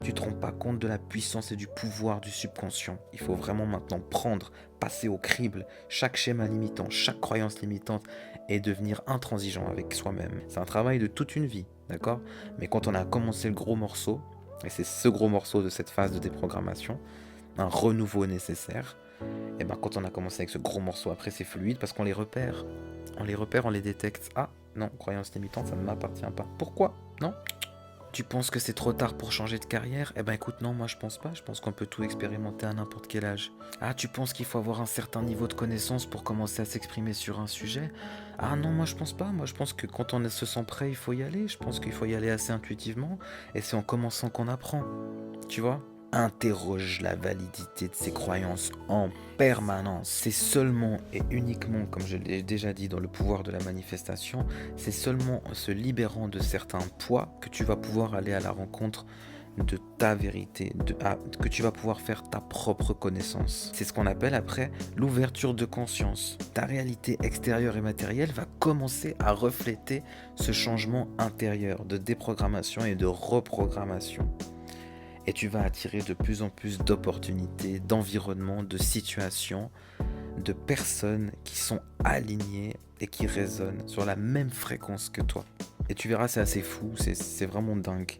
Tu te rends pas compte de la puissance et du pouvoir du subconscient. Il faut vraiment maintenant prendre, passer au crible chaque schéma limitant, chaque croyance limitante et devenir intransigeant avec soi-même. C'est un travail de toute une vie, d'accord? Mais quand on a commencé le gros morceau, et c'est ce gros morceau de cette phase de déprogrammation, un renouveau nécessaire, et ben quand on a commencé avec ce gros morceau, après c'est fluide parce qu'on les repère. On les repère, on les détecte. Ah, non, croyance limitante, ça ne m'appartient pas. Pourquoi? Non. Tu penses que c'est trop tard pour changer de carrière? Eh ben écoute, non, moi je pense pas. Je pense qu'on peut tout expérimenter à n'importe quel âge. Ah, tu penses qu'il faut avoir un certain niveau de connaissance pour commencer à s'exprimer sur un sujet? Ah non, moi je pense pas. Moi je pense que quand on se sent prêt, il faut y aller. Je pense qu'il faut y aller assez intuitivement. Et c'est en commençant qu'on apprend. Tu vois? Interroge la validité de ses croyances en permanence. C'est seulement et uniquement, comme je l'ai déjà dit dans le pouvoir de la manifestation, c'est seulement en se libérant de certains poids que tu vas pouvoir aller à la rencontre de ta vérité, que tu vas pouvoir faire ta propre connaissance. C'est ce qu'on appelle après l'ouverture de conscience. Ta réalité extérieure et matérielle va commencer à refléter ce changement intérieur de déprogrammation et de reprogrammation. Et tu vas attirer de plus en plus d'opportunités, d'environnements, de situations, de personnes qui sont alignées et qui résonnent sur la même fréquence que toi. Et tu verras, c'est assez fou, c'est vraiment dingue.